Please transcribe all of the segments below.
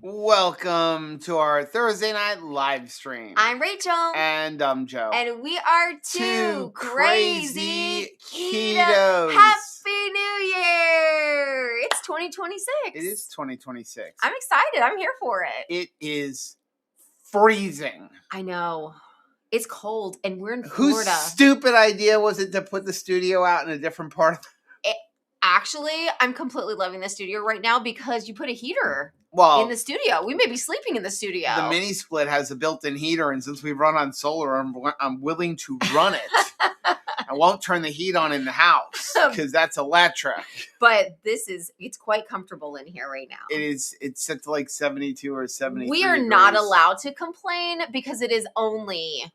Welcome to our Thursday night live stream. I'm Rachel. And I'm Joe. And we are two crazy ketos. Happy New Year! It's 2026. It is 2026. I'm excited. I'm here for it. It is freezing. I know. It's cold, and we're in Florida. Whose stupid idea was it to put the studio out in a different part of Actually, I'm completely loving the studio right now because you put a heater in the studio. We may be sleeping in the studio. The mini split has a built-in heater, and since we run on solar, I'm willing to run it. I won't turn the heat on in the house because that's electric. But it's quite comfortable in here right now. It is. It's set to like 72 or 73 We are degrees. not allowed to complain because it is only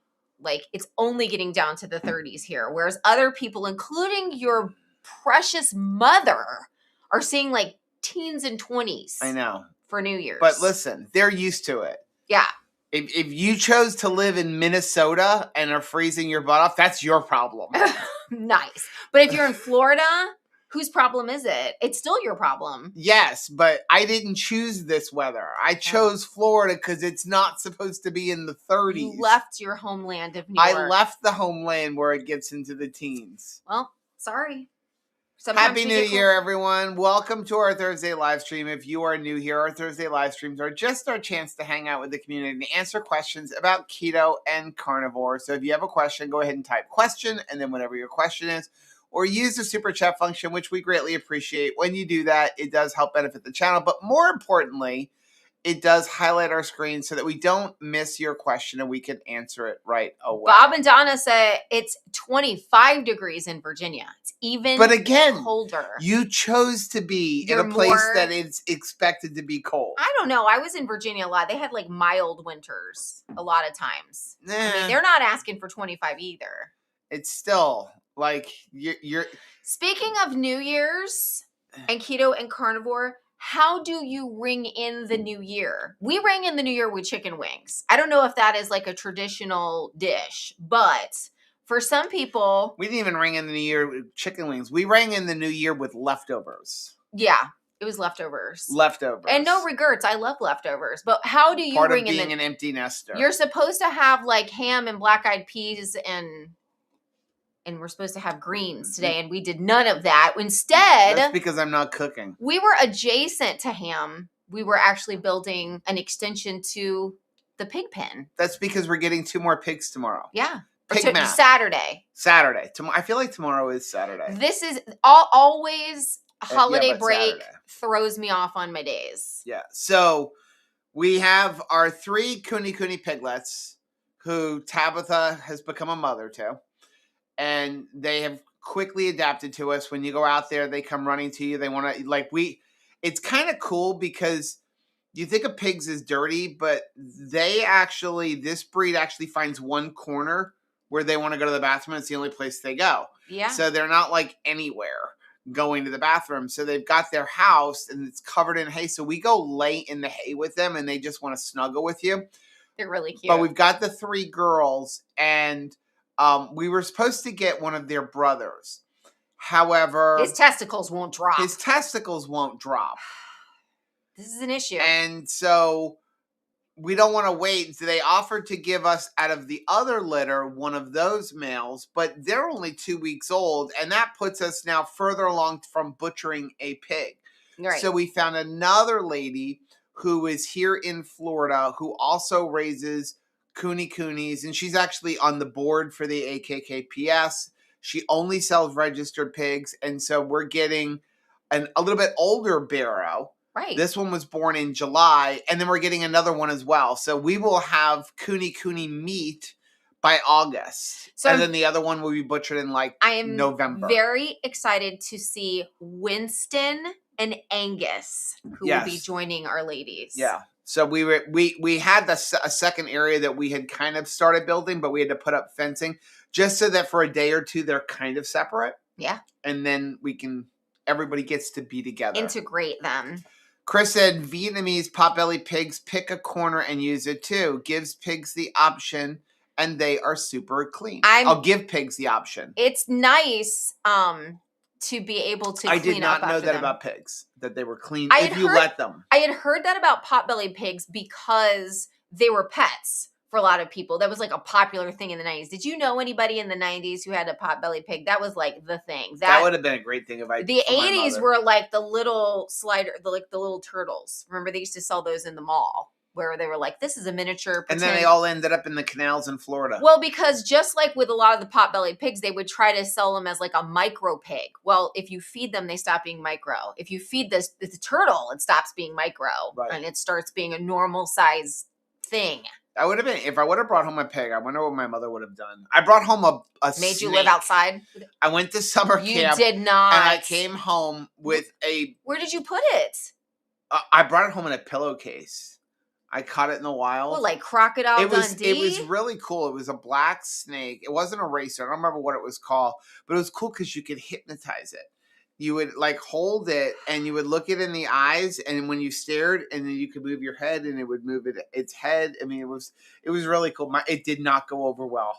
it's only getting down to the 30s here. Whereas other people, including your precious mother, are seeing like teens and 20s. I know. For New Year's. But listen, they're used to it. Yeah. If you chose to live in Minnesota and are freezing your butt off, that's your problem. Nice. But if you're in Florida, whose problem is it? It's still your problem. Yes, but I didn't choose this weather. I chose Florida because it's not supposed to be in the 30s. You left your homeland of New York. I left the homeland where it gets into the teens. Well, sorry. Happy New Year, everyone. Welcome to our Thursday live stream. If you are new here, our Thursday live streams are just our chance to hang out with the community and answer questions about keto and carnivore. So if you have a question, go ahead and type question and then whatever your question is, or use the super chat function, which we greatly appreciate. When you do that, it does help benefit the channel. But more importantly, it does highlight our screen so that we don't miss your question and we can answer it right away. Bob and Donna say it's 25 degrees in Virginia. It's even colder. You chose to be in a place that is expected to be cold. I don't know. I was in Virginia a lot. They had like mild winters a lot of times. I mean, they're not asking for 25 either. It's still like you're... Speaking of New Year's and keto and carnivore, how do you ring in the new year? We ring in the new year with chicken wings. I don't know if that is like a traditional dish, but for some people... We didn't even ring in the new year with chicken wings. We rang in the new year with leftovers. Yeah, it was leftovers. Leftovers. And no regrets. I love leftovers. But how do you Part ring of in being an empty nester. You're supposed to have like ham and black-eyed peas and we're supposed to have greens today, and we did none of that. Instead... That's because I'm not cooking. We were adjacent to ham. We were actually building an extension to the pig pen. That's because we're getting 2 more pigs tomorrow. Yeah. Pig math. Saturday. I feel like tomorrow is Saturday. This is always holiday break Saturday throws me off on my days. Yeah. So we have our 3 Kuni piglets who Tabitha has become a mother to. And they have quickly adapted to us. When you go out there, they come running to you. They want to, it's kind of cool because you think of pigs as dirty, but this breed actually finds one corner where they want to go to the bathroom. It's the only place they go. Yeah. So they're not like anywhere going to the bathroom. So they've got their house and it's covered in hay. So we go lay in the hay with them and they just want to snuggle with you. They're really cute. But we've got the 3 girls and... we were supposed to get one of their brothers. However... His testicles won't drop. This is an issue. And so we don't want to wait. So they offered to give us, out of the other litter, one of those males. But they're only 2 weeks old. And that puts us now further along from butchering a pig. Right. So we found another lady who is here in Florida who also raises... Kunis, and she's actually on the board for the AKKPS. She only sells registered pigs, and so we're getting a little bit older barrow. Right. This one was born in July, and then we're getting another one as well. So we will have Kuni meat by August. So then the other one will be butchered in November. I am very excited to see Winston and Angus, who will be joining our ladies. Yeah. So we had a second area that we had kind of started building, but we had to put up fencing just so that for a day or two they're kind of separate. Yeah. And then everybody gets to be together. Integrate them. Chris said Vietnamese potbelly pigs pick a corner and use it too. Gives pigs the option and they are super clean. I'll give pigs the option. It's nice. to be able to I clean did not up know after that them. about pigs, that they were clean I if had you heard- let them. I had heard that about pot-bellied pigs because they were pets for a lot of people. That was like a popular thing in the 90s. Did you know anybody in the 90s who had a pot-bellied pig? That was like the thing. That would have been a great thing if I. The for my 80s mother. were like the little slider, the little turtles. Remember, they used to sell those in the mall where they were like, this is a miniature. And then they all ended up in the canals in Florida. Well, because just like with a lot of the pot-bellied pigs, they would try to sell them as like a micro pig. Well, if you feed them, they stop being micro. If you feed the turtle, it stops being micro. Right. And it starts being a normal size thing. I would have been, if I would have brought home a pig, I wonder what my mother would have done. I brought home a Made snake. you live outside? I went to summer camp. You did not. And I came home with a... Where did you put it? I brought it home in a pillowcase. I caught it in the wild. Well, like Crocodile Dundee? It was really cool. It was a black snake. It wasn't a racer. I don't remember what it was called. But it was cool because you could hypnotize it. You would like hold it and you would look it in the eyes, and when you stared, and then you could move your head and it would move its head. I mean, it was really cool. It did not go over well.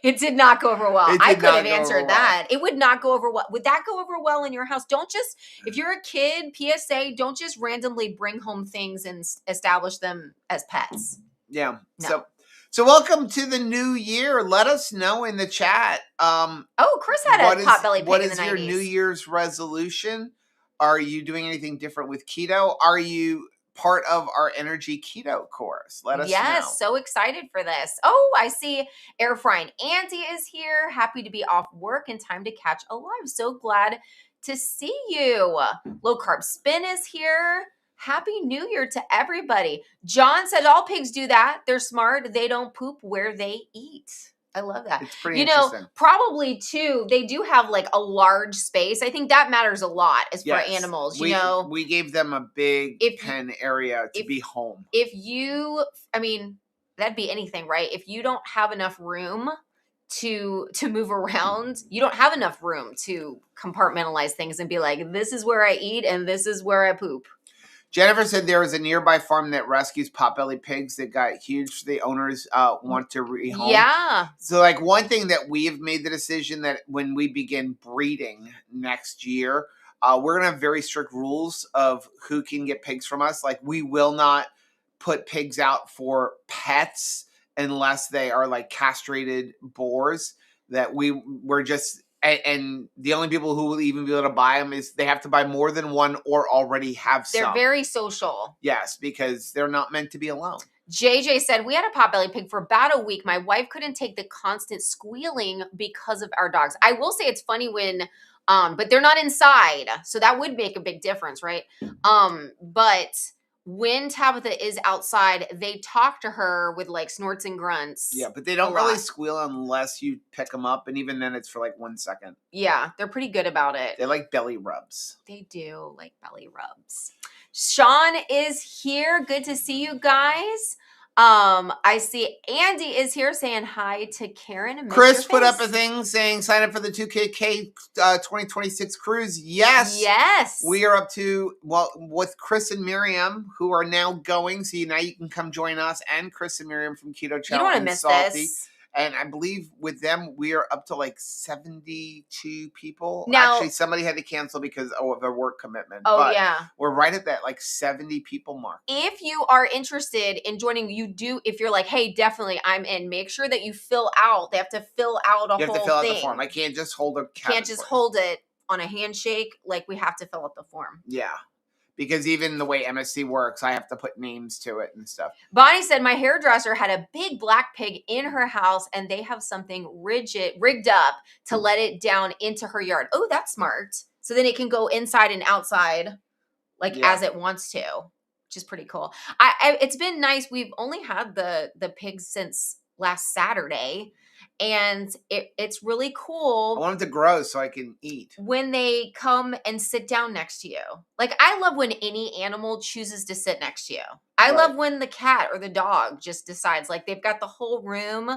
It did not go over well. I could have answered that. Well. It would not go over well. Would that go over well in your house? Don't just, if you're a kid, PSA, don't just randomly bring home things and establish them as pets. Yeah. No. So welcome to the new year. Let us know in the chat. Chris had a pot-bellied pig what in the 90s. What is your New Year's resolution? Are you doing anything different with keto? Are you part of our energy keto course? Let us know. Yes, so excited for this. Oh, I see air frying Andy is here. Happy to be off work in time to catch a live. So glad to see you. Low carb spin is here. Happy New Year to everybody. John said all pigs do that. They're smart. They don't poop where they eat. I love that. It's pretty interesting. Probably too, they do have like a large space. I think that matters a lot as for animals. We gave them a big pen area to be home. That'd be anything, right? If you don't have enough room to move around, you don't have enough room to compartmentalize things and be like, this is where I eat and this is where I poop. Jennifer said there is a nearby farm that rescues potbelly pigs that got huge. The owners want to rehome. Yeah. So, like, one thing that we have made the decision that when we begin breeding next year, we're going to have very strict rules of who can get pigs from us. Like, we will not put pigs out for pets unless they are, like, castrated boars. That we're just... And the only people who will even be able to buy them is they have to buy more than one or already have some. They're very social. Yes, because they're not meant to be alone. JJ said, we had a potbelly pig for about a week. My wife couldn't take the constant squealing because of our dogs. I will say it's funny when, but they're not inside. So that would make a big difference, right? But when Tabitha is outside, they talk to her with like snorts and grunts. Yeah, but they don't really squeal unless you pick them up. And even then, it's for like 1 second. Yeah, they're pretty good about it. They like belly rubs. They do like belly rubs. Sean is here. Good to see you guys. I see Andy is here saying hi to Karen. And Chris put up a thing saying sign up for the 2KK 2026 cruise. Yes. We are up to, with Chris and Miriam, who are now going. So now you can come join us and Chris and Miriam from Keto Chow. You don't want to miss this. And I believe with them, we are up to like 72 people. Now, actually, somebody had to cancel because of their work commitment. Oh, but yeah. We're right at that like 70 people mark. If you are interested in joining, if you're like, hey, definitely, I'm in, make sure that you fill out. They have to fill out a whole thing. You have to fill out the form. I can't just hold a cabinet. Can't just hold it on a handshake. Like, we have to fill out the form. Yeah. Because even the way MSC works, I have to put names to it and stuff. Bonnie said, my hairdresser had a big black pig in her house and they have something rigged up to let it down into her yard. Oh, that's smart. So then it can go inside and outside as it wants to, which is pretty cool. It's been nice. We've only had the pigs since last Saturday. And it's really cool. I want them to grow so I can eat. When they come and sit down next to you. Like, I love when any animal chooses to sit next to you. I love when the cat or the dog just decides, like, they've got the whole room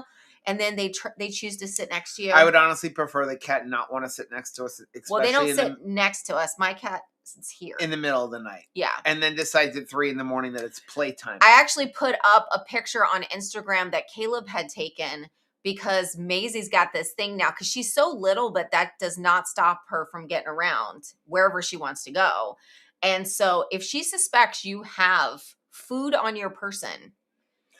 and then they choose to sit next to you. I would honestly prefer the cat not want to sit next to us. Well, they don't sit next to us. My cat sits here. In the middle of the night. Yeah. And then decides at 3 a.m. that it's playtime. I actually put up a picture on Instagram that Caleb had taken because Maisie's got this thing now because she's so little, but that does not stop her from getting around wherever she wants to go. And so if she suspects you have food on your person,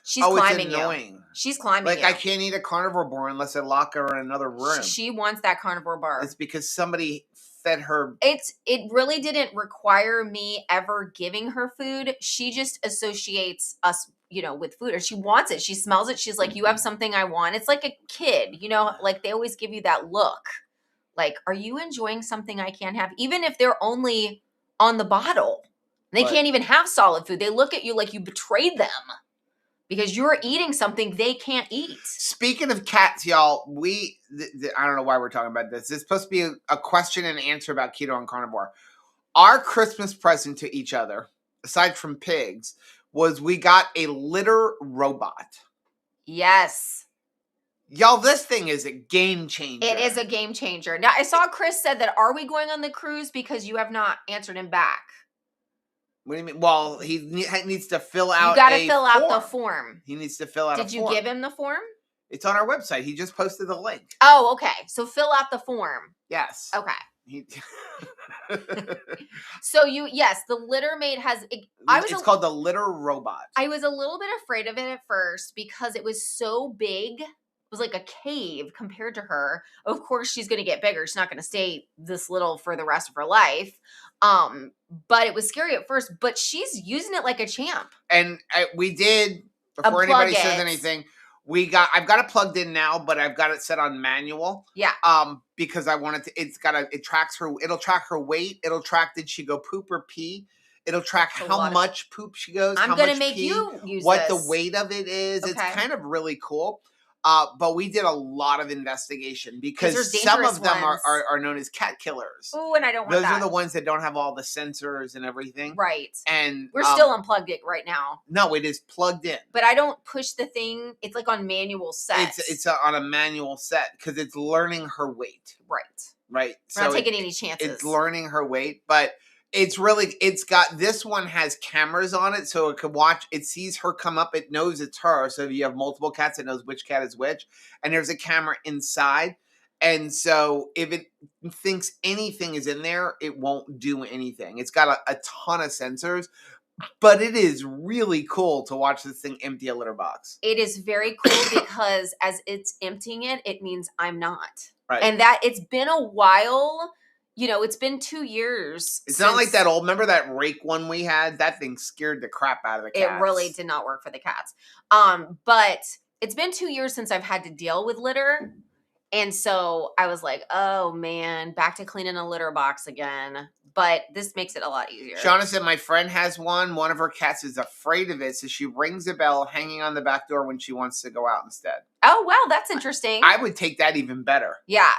she's climbing it's annoying. you. She's climbing like you. I can't eat a carnivore bar unless I lock her in another room. She wants that carnivore bar. It's because somebody fed her. It really didn't require me ever giving her food. She just associates us, with food, or she wants it. She smells it. She's like, you have something I want. It's like a kid, like they always give you that look. Like, are you enjoying something I can't have? Even if they're only on the bottle. They can't even have solid food. They look at you like you betrayed them because you're eating something they can't eat. Speaking of cats, y'all, I don't know why we're talking about this. It's supposed to be a question and answer about keto and carnivore. Our Christmas present to each other, aside from pigs, was we got a litter robot. Yes. Y'all, this thing is a game changer. It is a game changer. Now, I saw Chris said that, are we going on the cruise? Because you have not answered him back. What do you mean? Well, he needs to fill out. You got to fill out the form. He needs to fill out. Did you give him the form? It's on our website. He just posted the link. Oh, okay. So fill out the form. Yes. Okay. So the litter mate has. It's called the litter robot. I was a little bit afraid of it at first because it was so big. It was like a cave compared to her. Of course, she's going to get bigger. She's not going to stay this little for the rest of her life. But it was scary at first, but she's using it like a champ. And we did, before anybody says anything, I've got it plugged in now, but I've got it set on manual. Yeah. Because I wanted to, it'll track her weight. It'll track, did she go poop or pee? It'll track how much poop she goes. I'm going to make you use what the weight of it is. Okay. It's kind of really cool. But we did a lot of investigation because some of them are known as cat killers. Oh, and I don't want that. Those are the ones that don't have all the sensors and everything. Right. And we're still unplugged it right now. No, it is plugged in. But I don't push the thing. It's like on manual set. It's on a manual set because it's learning her weight. Right. Right. We're not taking any chances. It's learning her weight, but this one has cameras on it, so it could watch, it sees her come up, it knows it's her. So if you have multiple cats, it knows which cat is which. And there's a camera inside. And so if it thinks anything is in there, it won't do anything. It's got a ton of sensors, but it is really cool to watch this thing empty a litter box. It is very cool because as it's emptying it, it means I'm not. Right. And that it's been a while. It's been 2 years. It's not like that old, remember that rake one we had? That thing scared the crap out of the cats. It really did not work for the cats. But it's been 2 years since I've had to deal with litter. And so I was like, oh man, back to cleaning a litter box again. But this makes it a lot easier. Shauna said my friend has one. One of her cats is afraid of it. So she rings a bell hanging on the back door when she wants to go out instead. Oh, wow. That's interesting. I would take that even better. Yeah.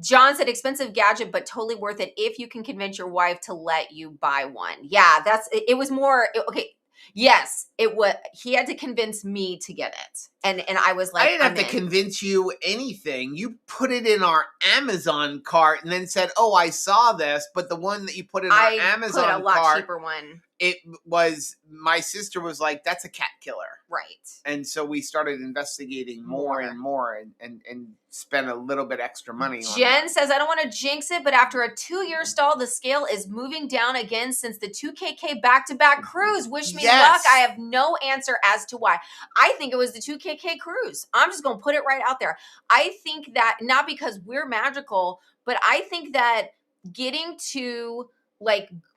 John said expensive gadget, but totally worth it if you can convince your wife to let you buy one. Yeah, it was more, okay. Yes, it was. He had to convince me to get it. And I was like, I didn't have to convince you anything. You put it in our Amazon cart and then said, oh, I saw this. But the one that you put in our Amazon cart. I put a lot cheaper one. It was, my sister was like, that's a cat killer. Right. And so we started investigating more and more and spent a little bit extra money on Jen says, I don't want to jinx it, but after a 2-year stall, the scale is moving down again since the 2KK back-to-back cruise. Wish me luck. I have no answer as to why. I think it was the 2KK cruise. I'm just going to put it right out there. I think that, not because we're magical, but I think that getting to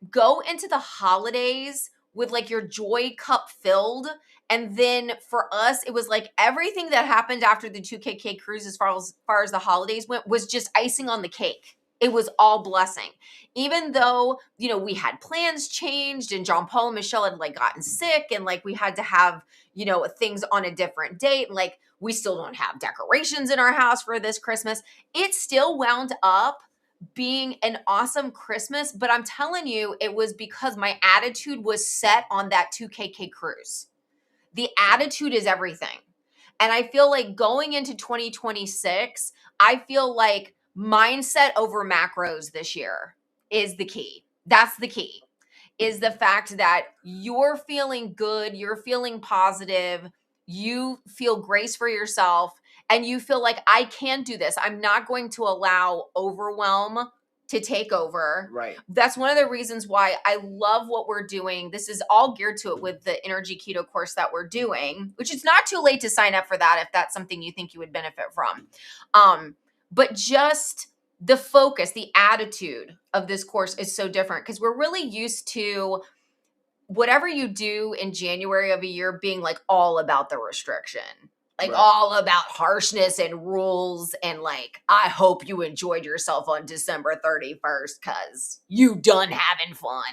go into the holidays with your joy cup filled. And then for us, it was everything that happened after the 2KK cruise, as far as the holidays went, was just icing on the cake. It was all blessing. Even though, we had plans changed and John Paul and Michelle had gotten sick and we had to have, things on a different date. We still don't have decorations in our house for this Christmas. It still wound up being an awesome Christmas, but I'm telling you, it was because my attitude was set on that 2KK cruise. The attitude is everything. And I feel like going into 2026, I feel like mindset over macros this year is the key. That's the key, is the fact that you're feeling good, you're feeling positive, you feel grace for yourself, and you feel like I can do this. I'm not going to allow overwhelm to take over. Right. That's one of the reasons why I love what we're doing. This is all geared to it with the energy keto course that we're doing, which is not too late to sign up for that if that's something you think you would benefit from. But just the focus, the attitude of this course is so different because we're really used to whatever you do in January of a year being like all about the restriction, like Right. all about harshness and rules. And like, I hope you enjoyed yourself on December 31st because you done having fun.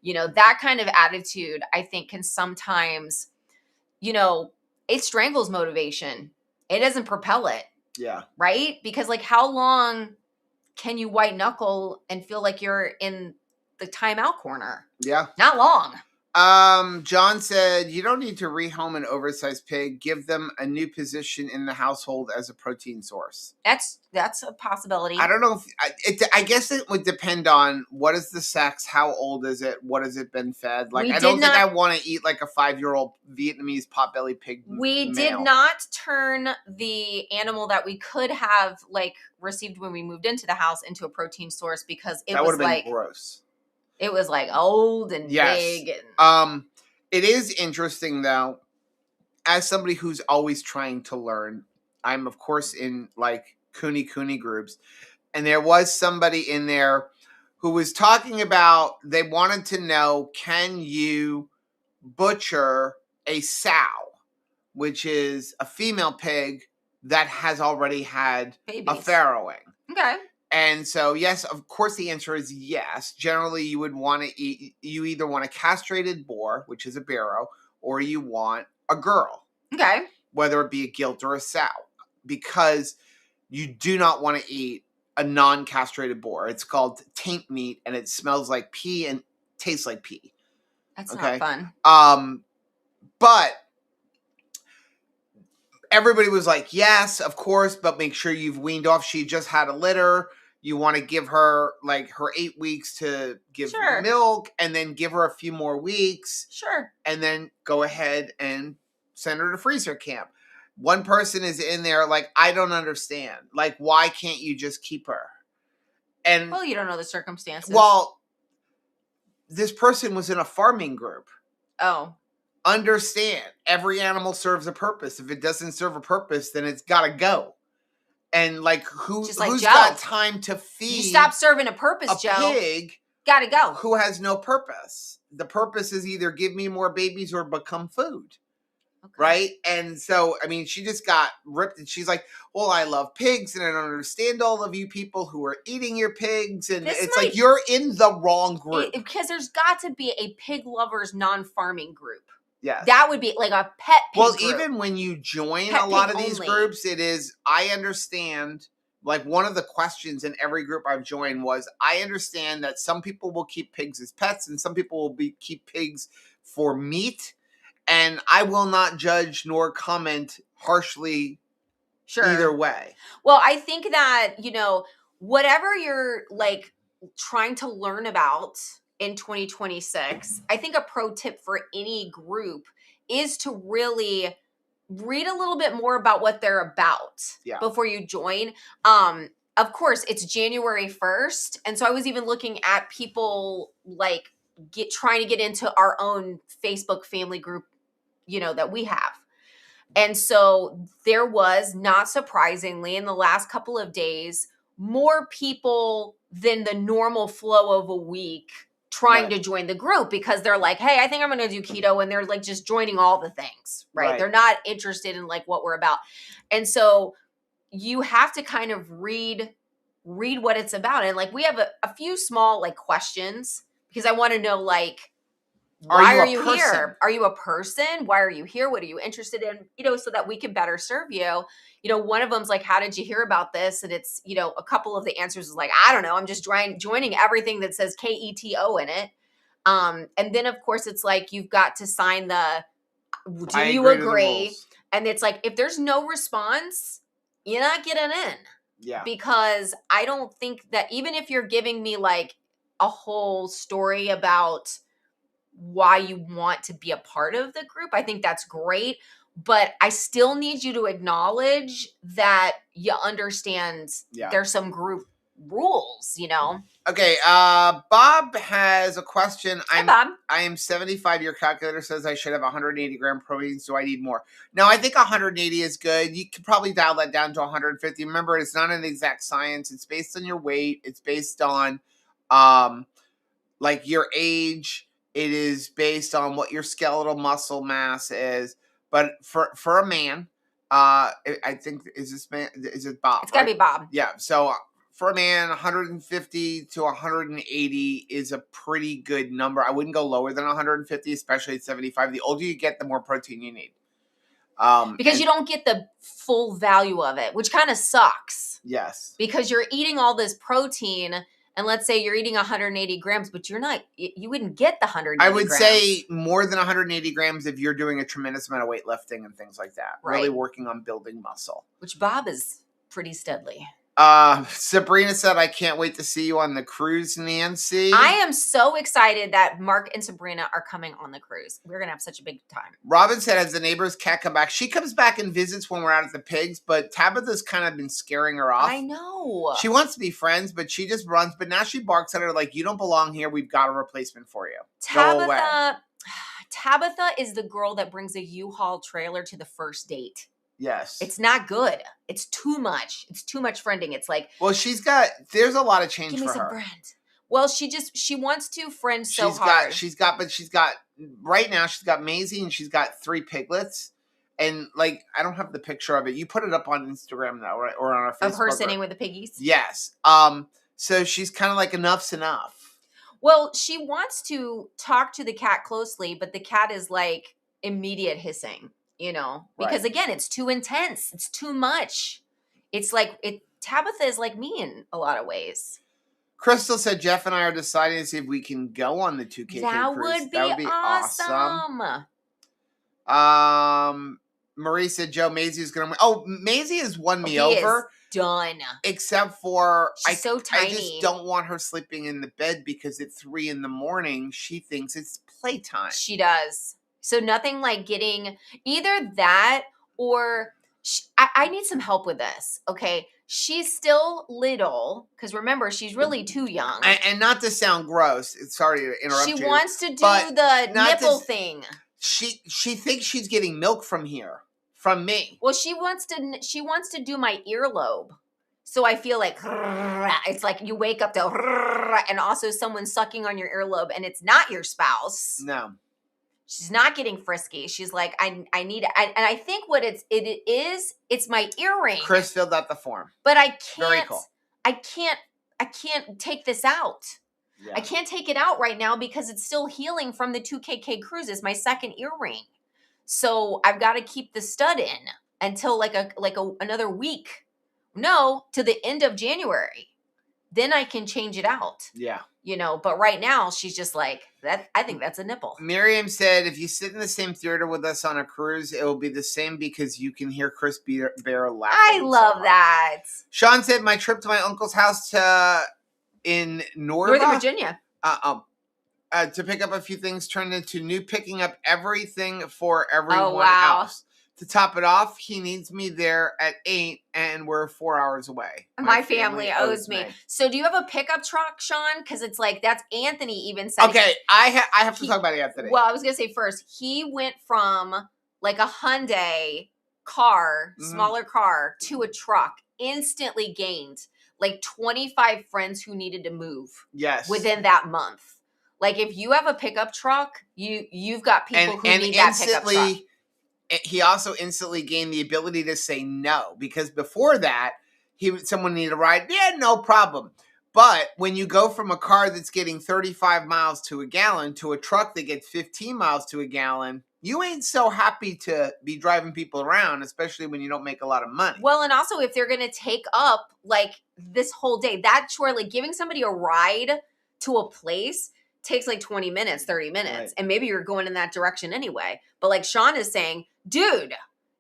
You know, that kind of attitude, I think, can sometimes, you know, it strangles motivation. It doesn't propel it. Yeah. Right? Because like, how long can you white knuckle and feel like you're in the timeout corner? Yeah. Not long. John said, you don't need to rehome an oversized pig. Give them a new position in the household as a protein source. That's a possibility. I don't know if I guess it would depend on what is the sex, how old is it, what has it been fed. Like, I don't think I want to eat like a 5-year-old Vietnamese potbelly pig. We did not turn the animal that we could have like received when we moved into the house into a protein source because it was like gross. It was like old and big. And it is interesting though, as somebody who's always trying to learn. I'm of course in like Kuni groups, and there was somebody in there who was talking about they wanted to know, can you butcher a sow, which is a female pig that has already had babies. A farrowing? Okay. And so, yes, of course, the answer is yes. Generally, you would want to eat, you either want a castrated boar, which is a barrow, or you want a girl. Okay. Whether it be a gilt or a sow, because you do not want to eat a non-castrated boar. It's called taint meat, and it smells like pee and tastes like pee. That's not fun. But everybody was like, yes, of course, but make sure you've weaned off. She just had a litter. You want to give her like her 8 weeks to give milk, and then give her a few more weeks. Sure. And then go ahead and send her to freezer camp. One person is in there like, I don't understand. Like, why can't you just keep her? And well, you don't know the circumstances. Well, this person was in a farming group. Oh. Understand, every animal serves a purpose. If it doesn't serve a purpose, then it's got to go. And like, who's got time to feed? You stop serving a purpose, Joe. Pig got to go. Who has no purpose. The purpose is either give me more babies or become food. Okay. Right? And so, I mean, she just got ripped, and she's like, well, I love pigs, and I don't understand all of you people who are eating your pigs. And it's like, you're in the wrong group. Because there's got to be a pig lovers non-farming group. Yes. That would be like a pet pig group. Even when you join a lot of these groups, it is, I understand, like one of the questions in every group I've joined was, I understand that some people will keep pigs as pets and some people will keep pigs for meat. And I will not judge nor comment harshly either way. Well, I think that, you know, whatever you're like trying to learn about in 2026, I think a pro tip for any group is to really read a little bit more about what they're about before you join. Of course, it's January 1st. And so I was even looking at people like trying to get into our own Facebook family group, you know, that we have. And so there was, not surprisingly, in the last couple of days, more people than the normal flow of a week trying to join the group because they're like, hey, I think I'm going to do keto. And they're like just joining all the things, right? They're not interested in like what we're about. And so you have to kind of read what it's about. And like, we have a few small like questions because I want to know like, why are you here? Are you a person? Why are you here? What are you interested in? You know, so that we can better serve you. You know, one of them's like, how did you hear about this? And it's, you know, a couple of the answers is like, I don't know. I'm just joining everything that says KETO in it. And then of course it's like, you've got to sign the, do you agree? And it's like, if there's no response, you're not getting in. Yeah. Because I don't think that even if you're giving me like a whole story about why you want to be a part of the group, I think that's great. but I still need you to acknowledge that you understand there's some group rules, you know? Okay, Bob has a question. Hi, Bob. I am 75. Your calculator says I should have 180 gram proteins. Do I need more? No, I think 180 is good. You could probably dial that down to 150. Remember, it's not an exact science. It's based on your weight. It's based on, like your age. It is based on what your skeletal muscle mass is. But for a man, I think is it Bob? It's gotta be Bob. Yeah. So for a man, 150 to 180 is a pretty good number. I wouldn't go lower than 150, especially at 75. The older you get, the more protein you need. Because you don't get the full value of it, which kind of sucks. Yes. Because you're eating all this protein, and let's say you're eating 180 grams, but you wouldn't get the 180 I would grams. say more than 180 grams if you're doing a tremendous amount of weightlifting and things like that. Right. Really working on building muscle. Which Bob is pretty steadily. Sabrina said, I can't wait to see you on the cruise, Nancy. I am so excited that Mark and Sabrina are coming on the cruise. We're going to have such a big time. Robin said, has the neighbor's cat come back? She comes back and visits when we're out at the pigs, but Tabitha's kind of been scaring her off. I know. She wants to be friends, but she just runs. But now she barks at her like, you don't belong here. We've got a replacement for you. Go away. Tabitha is the girl that brings a U-Haul trailer to the first date. Yes. It's not good. It's too much. It's too much friending. It's like, well, there's a lot of change for her. Give me some friend. Well, she wants to friend so hard. Right now she's got Maisie and she's got 3 piglets. And like, I don't have the picture of it. You put it up on Instagram though, right? Or on our Facebook. Of her sitting with the piggies? Yes. So she's kind of like, enough's enough. Well, she wants to talk to the cat closely, but the cat is like immediate hissing. You know, because again, it's too intense. It's too much. It's like Tabitha is like me in a lot of ways. Crystal said Jeff and I are deciding to see if we can go on the 2KK cruise. That would be awesome. Marie said Joe Maisie is going to win. Oh, Maisie has won me over. Done. Except for she's so tiny. I just don't want her sleeping in the bed because at 3 a.m. she thinks it's playtime. She does. So nothing like getting either that or I need some help with this. Okay. She's still little because remember, she's really too young. And not to sound gross. Sorry to interrupt you. She wants to do the nipple thing. She thinks she's getting milk from me. Well, she wants to do my earlobe. So I feel like it's like you wake up to and also someone sucking on your earlobe and it's not your spouse. No. She's not getting frisky. She's like, I need it. And I think what it's my earring. Chris filled out the form. But I can't, very cool. I can't take this out. Yeah. I can't take it out right now because it's still healing from the 2KK cruise. It's my second earring. So I've got to keep the stud in until another week. No, to the end of January. Then I can change it out. Yeah. You know, but right now she's just like that. I think that's a nipple. Miriam said, if you sit in the same theater with us on a cruise, it will be the same because you can hear Chris Bear laughing. I love that. Sean said, my trip to my uncle's house in Northern Virginia. To pick up a few things turned into picking up everything for everyone else. To top it off, he needs me there at 8 and we're 4 hours away. My family owes me. So do you have a pickup truck, Sean? Because it's like, that's Anthony even said. Okay, I have to talk about Anthony. Well, I was going to say first, he went from like a Hyundai car, smaller car, to a truck, instantly gained like 25 friends who needed to move. Yes. Within that month. Like if you have a pickup truck, you've got people who need that pickup truck. He also instantly gained the ability to say no, because before that, someone needed a ride. Yeah, no problem. But when you go from a car that's getting 35 miles to a gallon to a truck that gets 15 miles to a gallon, you ain't so happy to be driving people around, especially when you don't make a lot of money. Well, and also if they're going to take up like this whole day, that's where like giving somebody a ride to a place takes like 20 minutes, 30 minutes. Right. And maybe you're going in that direction anyway. But like Sean is saying, dude,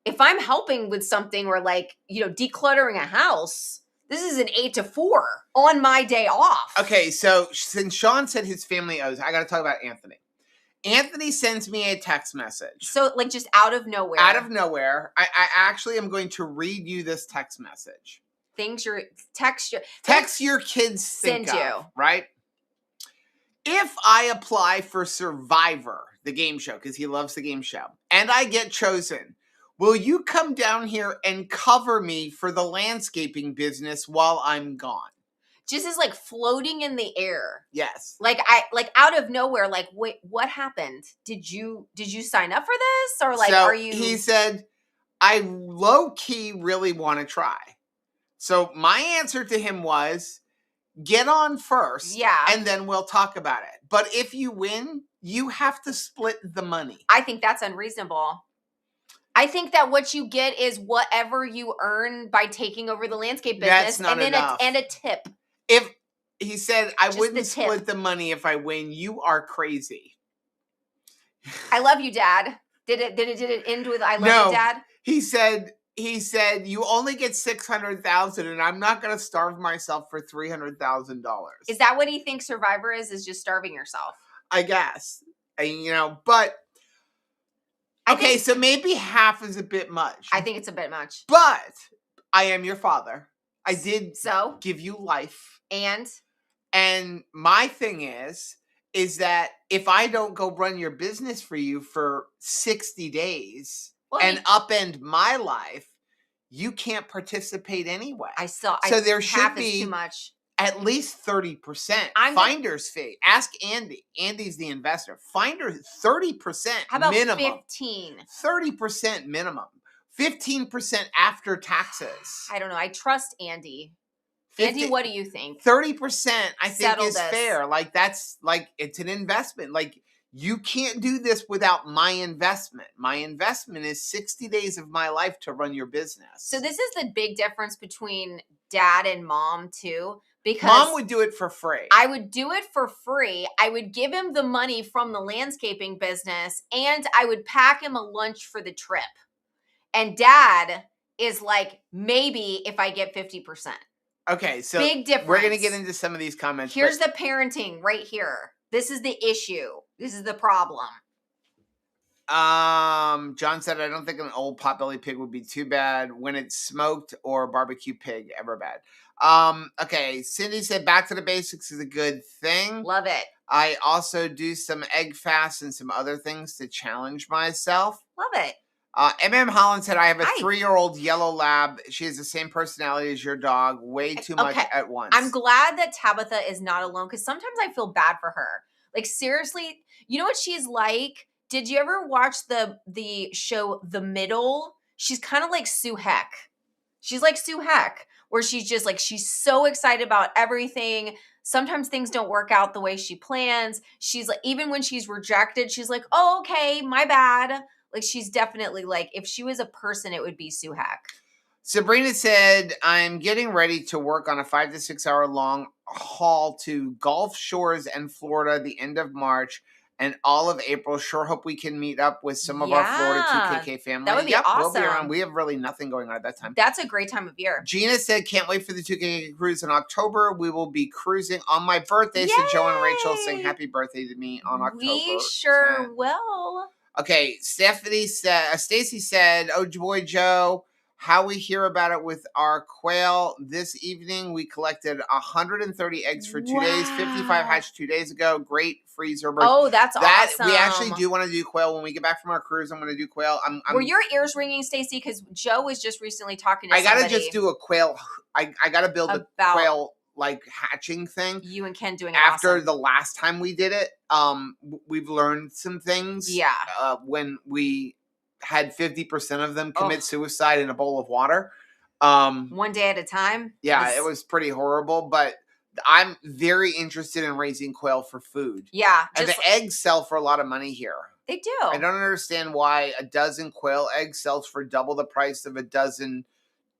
if I'm helping with something or like, decluttering a house, this is an 8 to 4 on my day off. Okay. So since Sean said his family owes, I got to talk about Anthony. Anthony sends me a text message. So like just out of nowhere. Out of nowhere. I actually am going to read you this text message. Text your kids think send of, you. right? If I apply for Survivor, the game show, because he loves the game show, and I get chosen, will you come down here and cover me for the landscaping business while I'm gone? Just as like floating in the air. Yes. Like out of nowhere, like, wait, what happened? Did you sign up for this? Or like, so are you? He said, I low key really want to try. So my answer to him was, get on first, yeah, and then we'll talk about it. But if you win, you have to split the money. I think that's unreasonable. I think that what you get is whatever you earn by taking over the landscape business, That's not and then enough. and a tip. If he said, I Just wouldn't split the money if I win, you are crazy. I love you, Dad. Did it end with I love you, Dad? He said you only get $600,000, and I'm not going to starve myself for $300,000. Is that what he thinks Survivor is? Is just starving yourself? I guess. But okay, so maybe half is a bit much. I think it's a bit much. But I am your father. I did give you life. And my thing is that if I don't go run your business for you for 60 days and upend my life, you can't participate anyway. So there should be too much. At least 30% finder's fee. Ask Andy. Andy's the investor. Finder 30% How about minimum. 15? 30% minimum. 15% after taxes. I don't know. I trust Andy. Andy, what do you think? 30% I think is fair. Like that's like it's an investment. Like you can't do this without my investment. My investment is 60 days of my life to run your business. So this is the big difference between dad and mom too. Because mom would do it for free. I would do it for free. I would give him the money from the landscaping business, and I would pack him a lunch for the trip. And dad is like, maybe if I get 50%. Okay, so big difference. We're going to get into some of these comments. Here's the parenting right here. This is the issue. This is the problem. John said, I don't think an old potbelly pig would be too bad. When it's smoked or barbecue pig, ever bad. Okay, Cindy said back to the basics is a good thing. Love it. I also do some egg fasts and some other things to challenge myself. Love it. Holland said, I have a 3-year-old yellow lab. She has the same personality as your dog. Way too much at once. I'm glad that Tabitha is not alone because sometimes I feel bad for her. Like, seriously, you know what she's like? Did you ever watch the show The Middle? She's kind of like Sue Heck. She's like Sue Heck, where she's just like, she's so excited about everything. Sometimes things don't work out the way she plans. She's like, even when she's rejected, she's like, oh, okay, my bad. Like, she's definitely like, if she was a person, it would be Sue Heck. Sabrina said, I'm getting ready to work on a 5 to 6 hour long haul to Gulf Shores and Florida the end of March and all of April. Sure hope we can meet up with some of our Florida 2KK family. That would be awesome. We'll be around. We have really nothing going on at that time. That's a great time of year. Gina said, can't wait for the 2KK cruise in October. We will be cruising on my birthday. Yay! So Joe and Rachel sing happy birthday to me on October. We sure will. Okay, Stacy said, oh boy, Joe, how we hear about it with our quail this evening. We collected 130 eggs for 2 days, 55 hatched 2 days ago. Great freezer bird. Oh, that's awesome. We actually do want to do quail when we get back from our cruise. I'm going to do quail. Were your ears ringing, Stacy? Because Joe was just recently talking to somebody. I got to just do a quail. I got to build a quail like hatching thing. You and Ken doing it after the last time we did it. We've learned some things. Yeah. When we had 50% of them commit suicide in a bowl of water. 1 day at a time. Yeah, it was pretty horrible, but I'm very interested in raising quail for food. Yeah. And the eggs sell for a lot of money here. They do. I don't understand why a dozen quail eggs sells for double the price of a dozen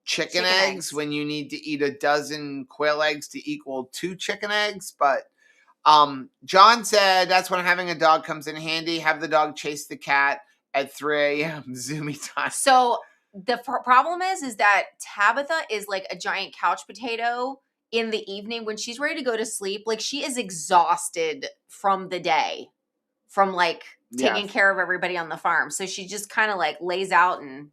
chicken eggs when you need to eat a dozen quail eggs to equal 2 chicken eggs. But John said that's when having a dog comes in handy. Have the dog chase the cat at 3 a.m. Zoomy time. So the problem is that Tabitha is like a giant couch potato in the evening when she's ready to go to sleep. Like, she is exhausted from the day. from like taking Yes. care of everybody on the farm. So she just kind of like lays out and.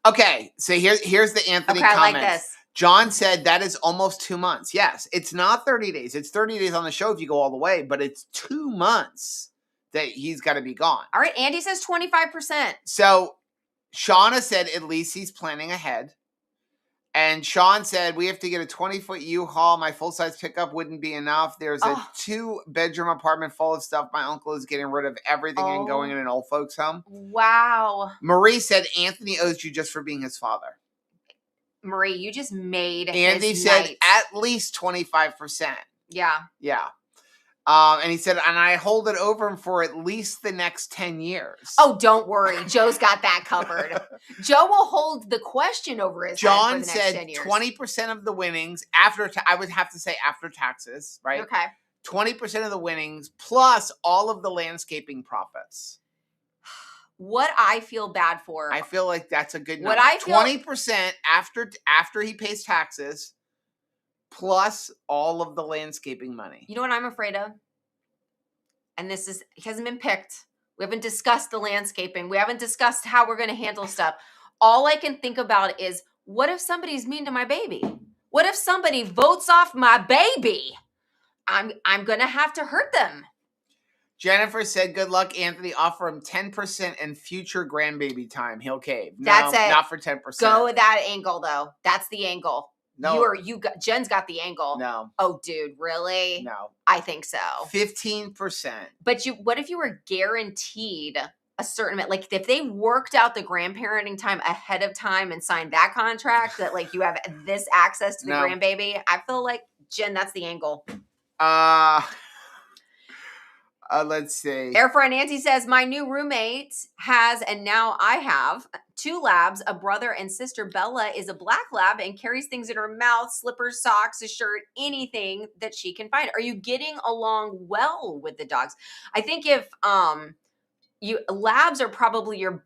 Okay, so here's the Anthony Okay, I comments. like this. John said that is almost 2 months. Yes, it's not 30 days. It's 30 days on the show if you go all the way, but it's 2 months that he's got to be gone. All right, Andy says 25%. So Shauna said at least he's planning ahead. And Sean said, we have to get a 20-foot U-Haul. My full-size pickup wouldn't be enough. There's a 2-bedroom apartment full of stuff. My uncle is getting rid of everything and going in an old folks home. Wow. Marie said, Anthony owes you just for being his father. Marie, you just made Andy his said night. at least 25%. Yeah. Yeah. And he said, and I hold it over him for at least the next 10 years. Oh, don't worry. Joe's got that covered. Joe will hold the question over his head for the next 10 years. John said 20% of the winnings after, I would have to say after taxes, right? Okay. 20% of the winnings plus all of the landscaping profits. What I feel bad for. I feel like that's a good number. What I feel 20% after he pays taxes plus all of the landscaping money. You know what I'm afraid of? And this is, it hasn't been picked. We haven't discussed the landscaping. We haven't discussed how we're going to handle stuff. All I can think about is, what if somebody's mean to my baby? What if somebody votes off my baby? I'm going to have to hurt them. Jennifer said, good luck, Anthony. Offer him 10% and future grandbaby time. He'll cave. No, That's it. Not for 10%. Go with that angle, though. That's the angle. No. Jen's got the angle. No. Oh, dude, really? No. I think so. 15%. But what if you were guaranteed a certain amount? Like if they worked out the grandparenting time ahead of time and signed that contract that like you have this access to the grandbaby, I feel like, Jen, that's the angle. Let's see. Air Fry Nancy says, my new roommate has, and now I have, 2 labs, a brother and sister. Bella is a black lab and carries things in her mouth, slippers, socks, a shirt, anything that she can find. Are you getting along well with the dogs? I think if labs are probably your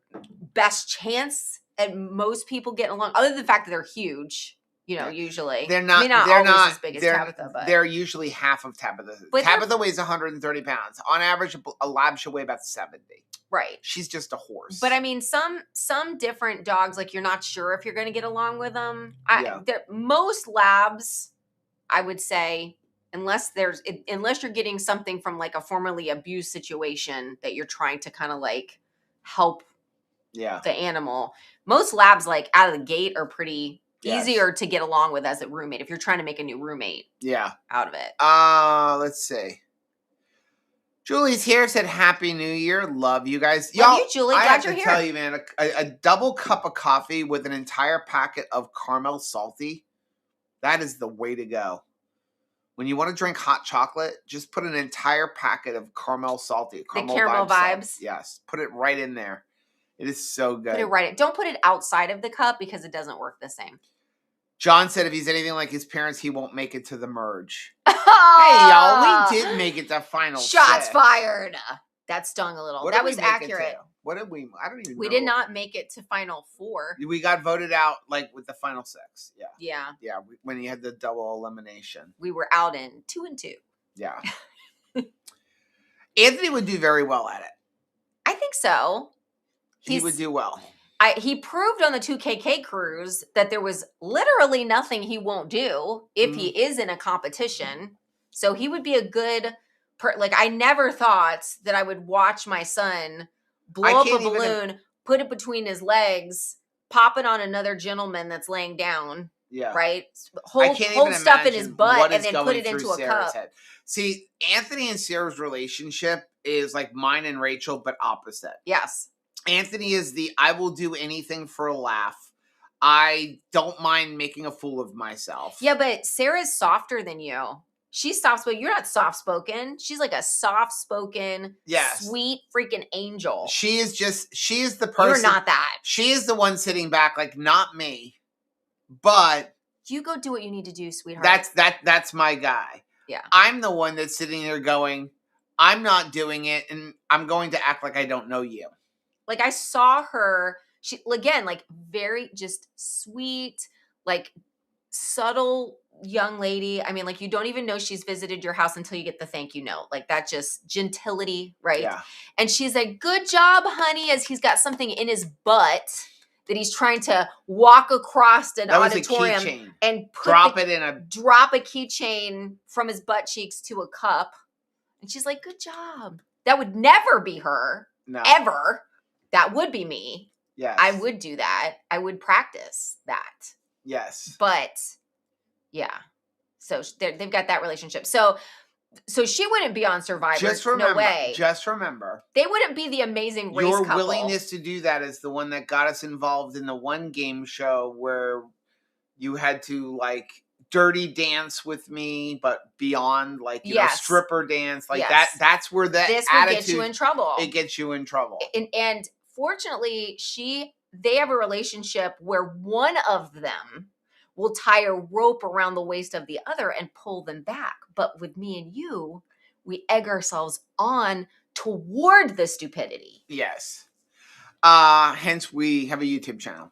best chance at most people getting along, other than the fact that they're huge. You know, usually they're not. They're they're always not as big as they're, Tabitha, but they're usually half of Tabitha. But Tabitha weighs 130 pounds. On average, a lab should weigh about 70. Right. She's just a horse. But I mean, some different dogs, like you're not sure if you're going to get along with them. Most labs, I would say, unless you're getting something from like a formerly abused situation that you're trying to kind of like help the animal. Most labs, like out of the gate, are pretty easier to get along with as a roommate if you're trying to make a new roommate. Yeah. Out of it. Let's see. Julie's here, said Happy New Year. Love you guys. Love you, Julie. Glad you're here. I have to tell you, man, a double cup of coffee with an entire packet of caramel salty, that is the way to go. When you want to drink hot chocolate, just put an entire packet of caramel salty. The caramel vibes. Yes. Put it right in there. It is so good. Put it right in. Don't put it outside of the cup because it doesn't work the same. John said if he's anything like his parents, he won't make it to the merge. Hey, y'all, we did make it to final Shots 6. fired. That stung a little. That was accurate. What did we? I don't even know. We did not make it to final 4. We got voted out like with the final 6. Yeah. Yeah. Yeah. When you had the double elimination. We were out in 2 and 2. Yeah. Anthony would do very well at it. I think so. He would do well. He proved on the 2KK cruise that there was literally nothing he won't do if he is in a competition. So he would be a good, I never thought that I would watch my son blow up a balloon, put it between his legs, pop it on another gentleman that's laying down. Yeah. Right? Hold stuff in his butt and then put it into a cup. Head. See, Anthony and Sarah's relationship is like mine and Rachel, but opposite. Yes. Anthony is I will do anything for a laugh. I don't mind making a fool of myself. Yeah, but Sarah's softer than you. She's soft-spoken. You're not soft-spoken. She's like a soft-spoken, sweet freaking angel. She is the person. You're not that. She is the one sitting back, like, not me. But you go do what you need to do, sweetheart. That's my guy. Yeah. I'm the one that's sitting there going, I'm not doing it, and I'm going to act like I don't know you. Like I saw her, she again, like very just sweet, like subtle young lady. I mean, like, you don't even know she's visited your house until you get the thank you note. Like, that just gentility, right? Yeah. And she's like, good job, honey, as he's got something in his butt that he's trying to walk across an That was a auditorium keychain. and Drop it in a. drop a keychain from his butt cheeks to a cup. And she's like, good job. That would never be her. No. Ever. That would be me. Yes. I would do that. I would practice that. Yes. But yeah. So they've got that relationship. So she wouldn't be on Survivor. Just remember. No way. Just remember. They wouldn't be the Amazing Race Your couple. willingness to do that is the one that got us involved in the one game show where you had to like dirty dance with me, but beyond like you know, stripper dance like that. That's where that this attitude will get you in trouble. It gets you in trouble. And fortunately, they have a relationship where one of them will tie a rope around the waist of the other and pull them back. But with me and you, we egg ourselves on toward the stupidity. Yes. Hence we have a YouTube channel.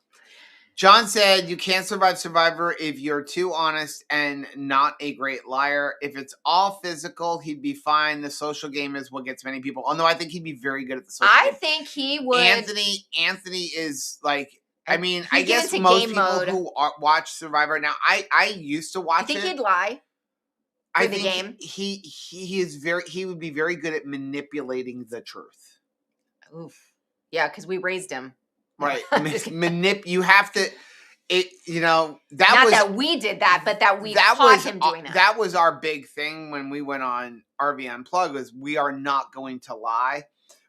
John said you can't survive Survivor if you're too honest and not a great liar. If it's all physical, he'd be fine. The social game is what gets many people. Although I think he'd be very good at the social game. I think he would. Anthony is like, I mean, I He'd guess get into most game people mode. who watch Survivor now, I used to watch it. I think he'd lie for the game. He would be very good at manipulating the truth. Oof. Yeah, because we raised him. Right. You have to, that Not was. that we did that, but that we taught him doing that. That was our big thing when we went on RV Unplugged was we are not going to lie.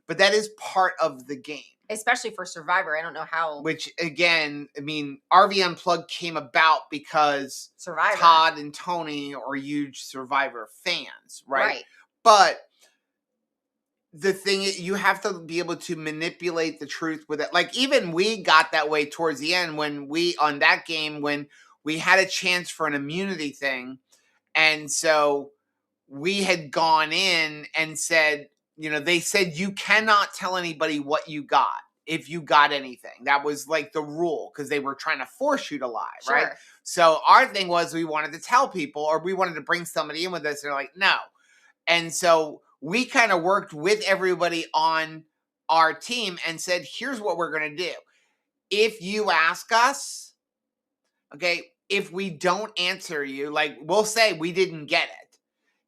But that is part of the game. Especially for Survivor. I don't know how. Which, again, I mean, RV Unplugged came about because Survivor. Todd and Tony are huge Survivor fans, right? But the thing is, you have to be able to manipulate the truth with it. Like, even we got that way towards the end when on that game, when we had a chance for an immunity thing. And so we had gone in and said, they said you cannot tell anybody what you got if you got anything. That was like the rule because they were trying to force you to lie, right? So our thing was we wanted to tell people or we wanted to bring somebody in with us. They're like, no. And so we kind of worked with everybody on our team and said, here's what we're going to do. If you ask us, okay, if we don't answer you, like we'll say we didn't get it.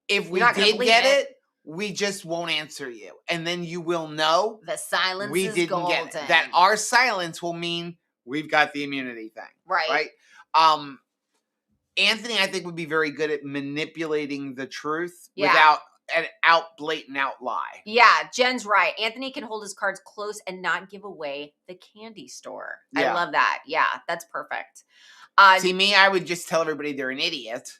If we did get it, we just won't answer you. And then you will know the silence we is didn't golden. get it. That our silence will mean we've got the immunity thing. Right. Anthony, I think, would be very good at manipulating the truth without an blatant out lie. Yeah, Jen's right. Anthony can hold his cards close and not give away the candy store. I love that. Yeah, that's perfect. See, me, I would just tell everybody they're an idiot.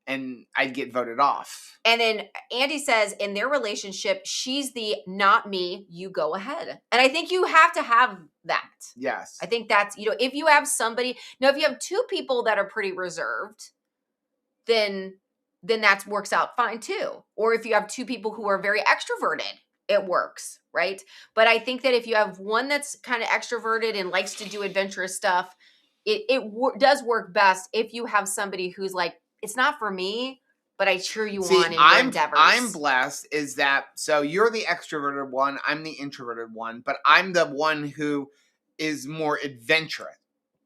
And I'd get voted off. And then Andy says in their relationship, she's the not me, you go ahead. And I think you have to have that. Yes. I think that's, if you have somebody, now if you have two people that are pretty reserved, then that works out fine too. Or if you have two people who are very extroverted, it works, right? But I think that if you have one that's kind of extroverted and likes to do adventurous stuff, it does work best if you have somebody who's like, it's not for me, but I cheer you on in your endeavors. I'm blessed is that, so you're the extroverted one, I'm the introverted one, but I'm the one who is more adventurous.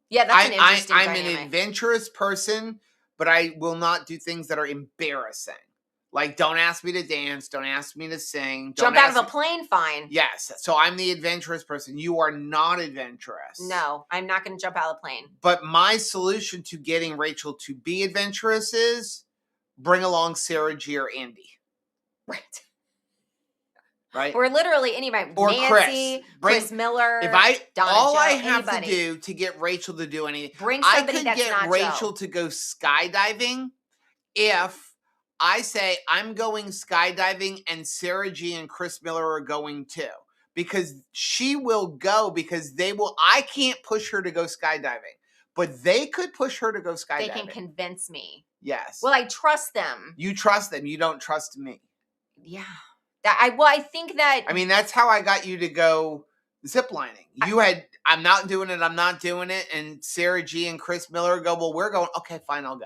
Yeah, that's an interesting dynamic. I'm an adventurous person, but I will not do things that are embarrassing. Like, don't ask me to dance, don't ask me to sing. Jump out of a plane, fine. Yes, so I'm the adventurous person. You are not adventurous. No, I'm not going to jump out of the plane. But my solution to getting Rachel to be adventurous is bring along Sarah G or Andy. Right? Or literally anybody. Or Nancy, Chris Miller, Donna Joe, have anybody. to do to get Rachel to do anything. Bring somebody that's not Joe. I could get Rachel to go skydiving if I say I'm going skydiving and Sarah G and Chris Miller are going too. Because she will go because I can't push her to go skydiving. But they could push her to go skydiving. They can convince me. Yes. Well, I trust them. You trust them. You don't trust me. Yeah. I think that. I mean, that's how I got you to go ziplining. I'm not doing it. And Sarah G and Chris Miller go, well, we're going. Okay, fine, I'll go.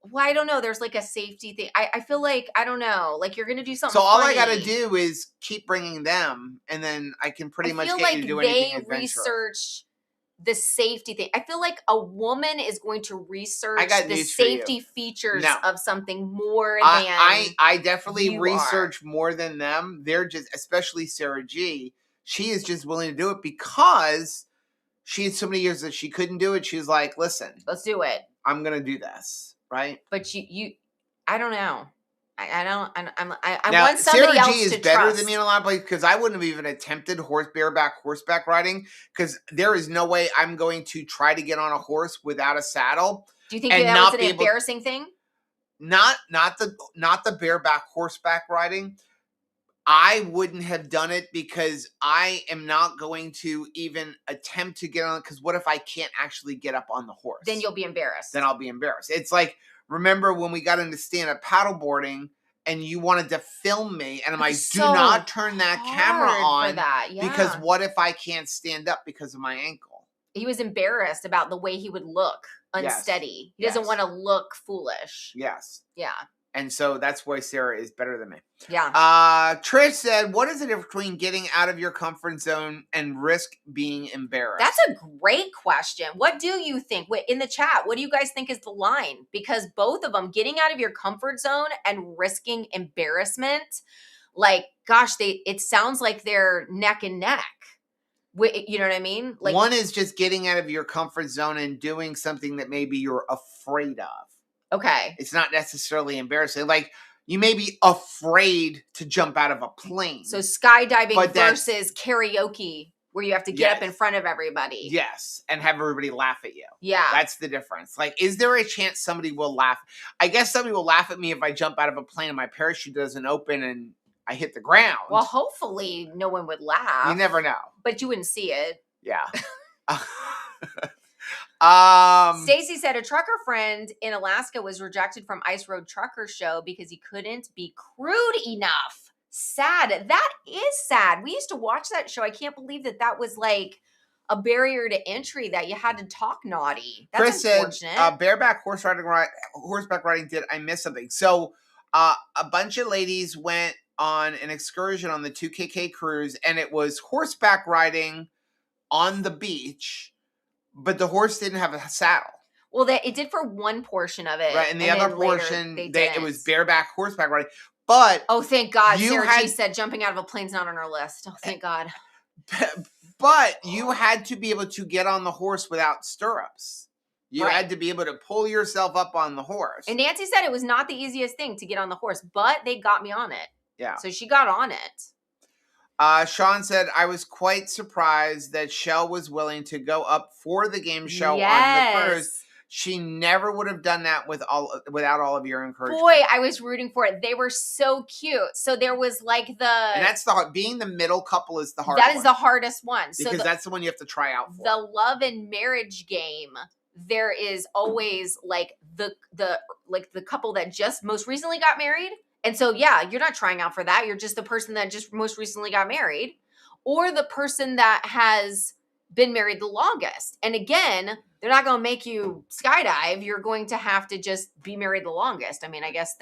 Well, I don't know. There's like a safety thing. I feel like, I don't know, like you're going to do something So all funny. I got to do is keep bringing them, and then I can pretty much get you to do anything adventurous. Research the safety thing. I feel like a woman is going to research the safety features of something more than I definitely research more than them. They're just, especially Sarah G, she is just willing to do it because she had so many years that she couldn't do it. She's like, listen, let's do it. I'm going to do this, right? But you I don't know. I now, want somebody Sarah G else is to better trust. than me in a lot of places because I wouldn't have even attempted bareback horseback riding because there is no way I'm going to try to get on a horse without a saddle. Do you think that was an embarrassing thing? Not the bareback horseback riding. I wouldn't have done it because I am not going to even attempt to get on it because what if I can't actually get up on the horse? Then you'll be embarrassed. Then I'll be embarrassed. It's like, remember when we got into stand-up paddleboarding and you wanted to film me and I'm like, do not turn that camera on for that. Yeah. because what if I can't stand up because of my ankle? He was embarrassed about the way he would look unsteady. He doesn't want to look foolish. Yes. Yeah. And so that's why Sarah is better than me. Yeah. Trish said, what is the difference between getting out of your comfort zone and risk being embarrassed? That's a great question. What do you think? In the chat, what do you guys think is the line? Because both of them, getting out of your comfort zone and risking embarrassment, like, gosh, it sounds like they're neck and neck. You know what I mean? Like, one is just getting out of your comfort zone and doing something that maybe you're afraid of. Okay. It's not necessarily embarrassing. Like, you may be afraid to jump out of a plane. So skydiving versus karaoke, where you have to get up in front of everybody. Yes. And have everybody laugh at you. Yeah. That's the difference. Like, is there a chance somebody will laugh? I guess somebody will laugh at me if I jump out of a plane and my parachute doesn't open and I hit the ground. Well, hopefully no one would laugh. You never know. But you wouldn't see it. Yeah. Stacy said a trucker friend in Alaska was rejected from Ice Road Trucker Show because he couldn't be crude enough. Sad. That is sad. We used to watch that show. I can't believe that was like a barrier to entry, that you had to talk naughty. That's unfortunate. Said, bareback horseback riding, did I miss something? So a bunch of ladies went on an excursion on the 2KK cruise, and it was horseback riding on the beach. But the horse didn't have a saddle. Well, it did for one portion of it. Right, and the other portion, it was bareback horseback riding. But oh, thank God. Sarah G said jumping out of a plane's not on our list. Oh, thank God. But you had to be able to get on the horse without stirrups. You had to be able to pull yourself up on the horse. And Nancy said it was not the easiest thing to get on the horse, but they got me on it. Yeah. So she got on it. Sean said, I was quite surprised that Shell was willing to go up for the game show on the cruise. She never would have done that without all of your encouragement. Boy, I was rooting for it. They were so cute. So there was like and that's being the middle couple is the hardest one. That is the hardest one. Because that's the one you have to try out for. The love and marriage game, there is always like the couple that just most recently got married. And so, yeah, you're not trying out for that. You're just the person that just most recently got married, or the person that has been married the longest. And again, they're not going to make you skydive. You're going to have to just be married the longest. I mean, I guess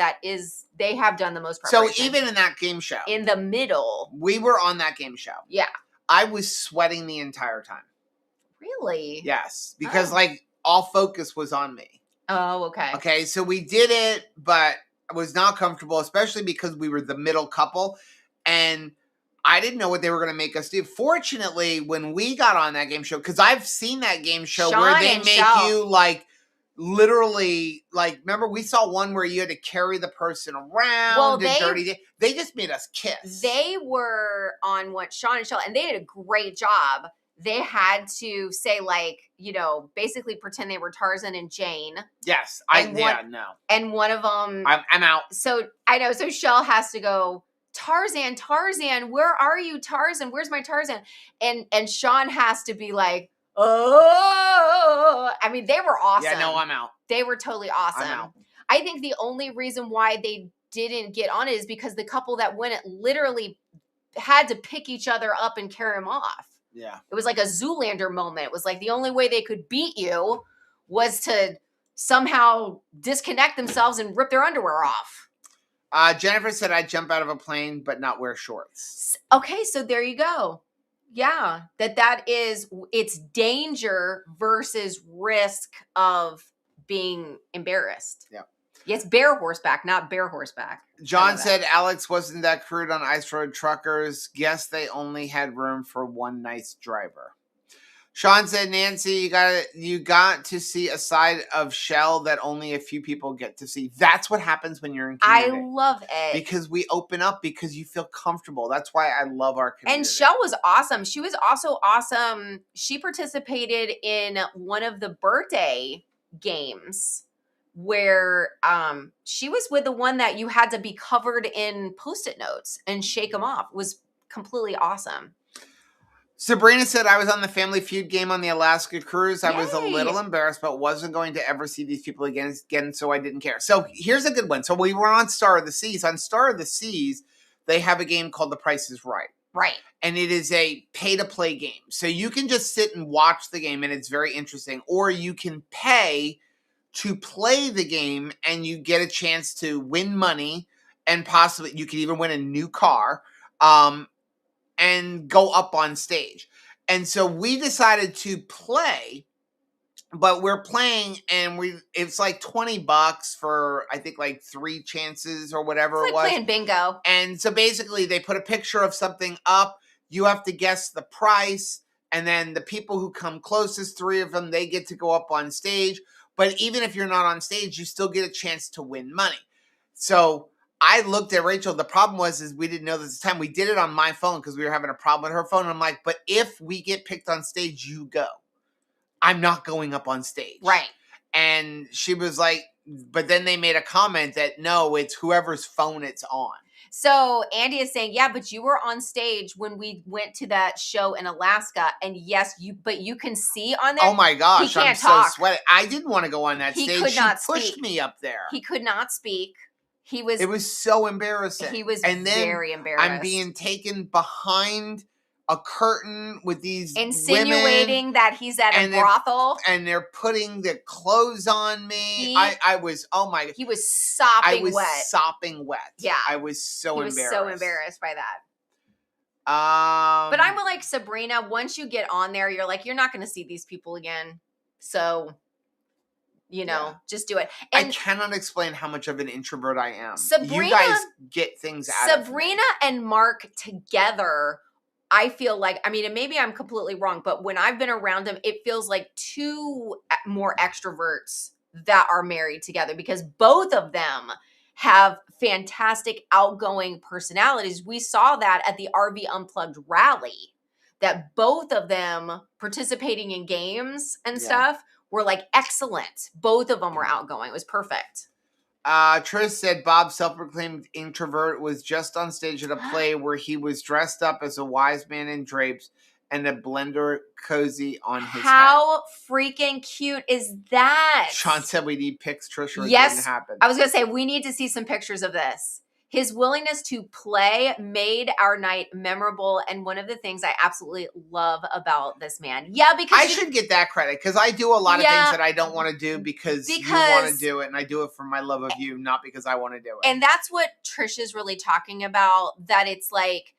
they have done the most preparation. So even in that game show. In the middle. We were on that game show. Yeah. I was sweating the entire time. Really? Yes. Because all focus was on me. Oh, okay. Okay, so we did it, but I was not comfortable, especially because we were the middle couple, and I didn't know what they were going to make us do. Fortunately, when we got on that game show, because I've seen that game show where they make you literally, remember we saw one where you had to carry the person around they just made us kiss. They were on Sean and Shell, and they did a great job. They had to say, basically pretend they were Tarzan and Jane. Yes. No. And one of them... I'm out. So, I know. So, Shell has to go, Tarzan, where are you, Tarzan? Where's my Tarzan? And Sean has to be like, oh. I mean, they were awesome. Yeah, no, I'm out. They were totally awesome. I'm out. I think the only reason why they didn't get on it is because the couple that went it literally had to pick each other up and carry them off. Yeah. It was like a Zoolander moment. It was like the only way they could beat you was to somehow disconnect themselves and rip their underwear off. Jennifer said I'd jump out of a plane but not wear shorts. Okay, so there you go. Yeah, that is, it's danger versus risk of being embarrassed. Yeah. Yes, bare horseback, not bare horseback. John said Alex wasn't that crude on Ice Road Truckers. Guess they only had room for one nice driver. Sean said, Nancy, you got to see a side of Shell that only a few people get to see. That's what happens when you're in community. I love it. Because we open up because you feel comfortable. That's why I love our community. And Shell was awesome. She was also awesome. She participated in one of the birthday games where she was with the one that you had to be covered in Post-it notes and shake them off. It was completely awesome. Sabrina said, I was on the Family Feud game on the Alaska cruise. I was a Yay. little embarrassed, but wasn't going to ever see these people again, so I didn't care. So here's a good one. So we were on Star of the Seas. On Star of the Seas, they have a game called The Price is Right. Right. And it is a pay-to-play game. So you can just sit and watch the game, and it's very interesting. Or you can pay to play the game, and you get a chance to win money, and possibly you could even win a new car. And go up on stage. And so we decided to play, but we're playing and it's like $20 for, I think, like 3 chances or whatever it's it like was. Playing bingo. And so basically they put a picture of something up. You have to guess the price. And then the people who come closest, 3 of them, they get to go up on stage. But even if you're not on stage, you still get a chance to win money. So I looked at Rachel. The problem is we didn't know this time. We did it on my phone because we were having a problem with her phone. And I'm like, but if we get picked on stage, you go. I'm not going up on stage. Right. And she was like, but then they made a comment that no, it's whoever's phone it's on. So Andy is saying, yeah, but you were on stage when we went to that show in Alaska. And yes, but you can see on there. Oh my gosh, he can't I'm talk. so sweaty. I didn't want to go on that He stage. could not she pushed speak. me up there. He could not speak. It was so embarrassing. He was and then very embarrassed. I'm being taken behind a curtain with these insinuating women, that he's at a brothel. And they're putting the clothes on me. I was, oh my God. He was sopping wet. I was sopping wet. Yeah. I was so embarrassed. He was so embarrassed by that. But I'm like Sabrina, once you get on there, you're like, you're not going to see these people again. So, just do it. And I cannot explain how much of an introvert I am. Sabrina, you guys get things out of Sabrina and Mark together, I feel like, and maybe I'm completely wrong, but when I've been around them, it feels like 2 more extroverts that are married together because both of them have fantastic outgoing personalities. We saw that at the RV Unplugged rally, that both of them participating in games and stuff were like excellent. Both of them were outgoing. It was perfect. Trish said Bob's self-proclaimed introvert was just on stage at a play where he was dressed up as a wise man in drapes and a blender cozy on his head. How freaking cute is that? Sean said we need pics, Trish, or it yes, didn't happen. I was going to say, we need to see some pictures of this. His willingness to play made our night memorable, and one of the things I absolutely love about this man. Yeah, because I should get that credit, because I do a lot of things that I don't want to do because you want to do it, and I do it for my love of you, not because I want to do it. And that's what Trish is really talking about, that it's like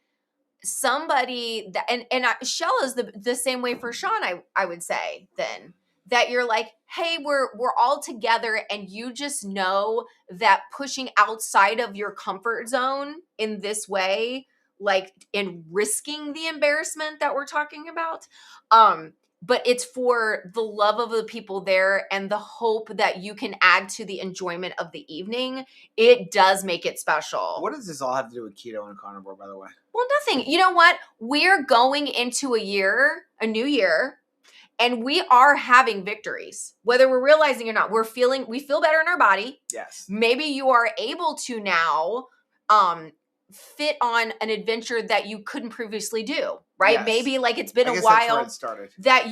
somebody that, and Shell is the same way for Sean, I would say then. That you're like, hey, we're all together, and you just know that pushing outside of your comfort zone in this way, like in risking the embarrassment that we're talking about, but it's for the love of the people there and the hope that you can add to the enjoyment of the evening. It does make it special. What does this all have to do with keto and carnivore, by the way? Well, nothing. You know what? We're going into a new year. And we are having victories, whether we're realizing or not. We feel better in our body. Yes. Maybe you are able to now fit on an adventure that you couldn't previously do, right? Yes. Maybe like it's been a while that